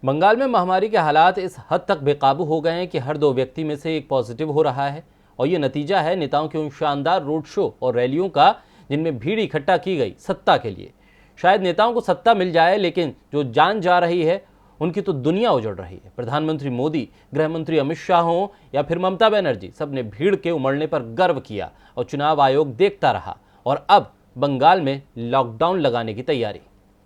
बंगाल में महामारी के हालात इस हद तक बेकाबू हो गए हैं कि हर 2 व्यक्ति में से एक पॉजिटिव हो रहा है। और ये नतीजा है नेताओं के उन शानदार रोड शो और रैलियों का जिनमें भीड़ इकट्ठा की गई सत्ता के लिए। शायद नेताओं को सत्ता मिल जाए, लेकिन जो जान जा रही है उनकी तो दुनिया उजड़ रही है। प्रधानमंत्री मोदी, गृह मंत्री अमित शाह हों या फिर ममता बनर्जी, सबने भीड़ के उमड़ने पर गर्व किया और चुनाव आयोग देखता रहा। और अब बंगाल में लॉकडाउन लगाने की तैयारी।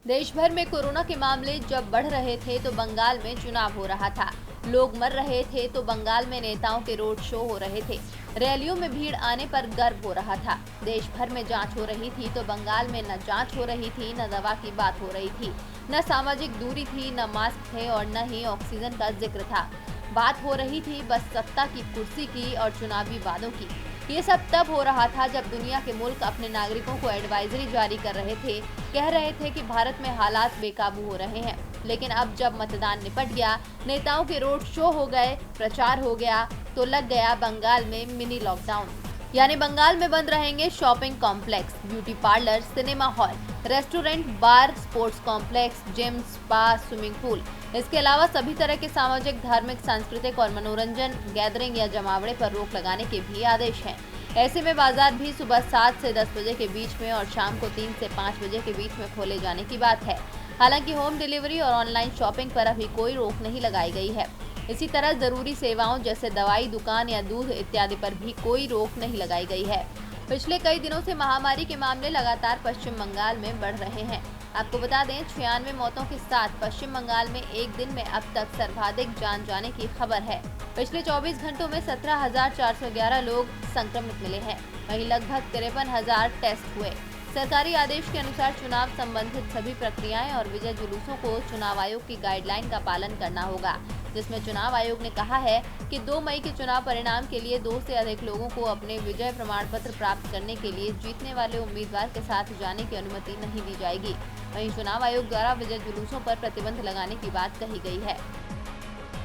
देश भर में कोरोना के मामले जब बढ़ रहे थे तो बंगाल में चुनाव हो रहा था। लोग मर रहे थे तो बंगाल में नेताओं के रोड शो हो रहे थे। रैलियों में भीड़ आने पर गर्व हो रहा था। देश भर में जांच हो रही थी तो बंगाल में न जांच हो रही थी, न दवा की बात हो रही थी, न सामाजिक दूरी थी, न मास्क थे और न ही ऑक्सीजन का जिक्र था। बात हो रही थी बस सत्ता की कुर्सी की और चुनावी वादों की। ये सब तब हो रहा था जब दुनिया के मुल्क अपने नागरिकों को एडवाइजरी जारी कर रहे थे, कह रहे थे कि भारत में हालात बेकाबू हो रहे हैं। लेकिन अब जब मतदान निपट गया, नेताओं के रोड शो हो गए, प्रचार हो गया, तो लग गया बंगाल में मिनी लॉकडाउन। यानी बंगाल में बंद रहेंगे shopping complex, beauty parlour, cinema hall, restaurant, bar, sports complex, gym, spa, swimming pool. इसके अलावा सभी तरह के सामाजिक, धार्मिक, सांस्कृतिक और मनोरंजन, गैदरिंग या जमावड़े पर रोक लगाने के भी आदेश हैं। ऐसे में बाजार भी सुबह 7 से 10 बजे के बीच में और शाम को 3 से 5 बजे के बीच में खोले जाने की बात है। हालांकि होम डिलीवरी और ऑनलाइन शॉपिंग पर अभी कोई रोक नहीं लगाई गई है। इसी तरह जरूरी सेवाओं जैसे दवाई दुकान या दूध इत्यादि पर भी कोई रोक नहीं लगाई गई है। पिछले कई दिनों से महामारी के मामले लगातार पश्चिम बंगाल में बढ़ रहे हैं। आपको बता दें, 96 मौतों के साथ पश्चिम बंगाल में एक दिन में अब तक सर्वाधिक जान जाने की खबर है। पिछले 24 घंटों में 17,411 लोग संक्रमित मिले हैं। वहीं लगभग 53,000 टेस्ट हुए। सरकारी आदेश के अनुसार चुनाव संबंधित सभी प्रक्रियाएं और विजय जुलूसों को चुनाव आयोग की गाइडलाइन का पालन करना होगा, जिसमें चुनाव आयोग ने कहा है कि 2 मई के चुनाव परिणाम के लिए 2 से अधिक लोगों को अपने विजय प्रमाण पत्र प्राप्त करने के लिए जीतने वाले उम्मीदवार के साथ जाने की अनुमति नहीं दी जाएगी। वहीं चुनाव आयोग द्वारा विजय जुलूसों पर प्रतिबंध लगाने की बात कही गई है।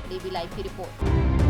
डीबी लाइव की रिपोर्ट।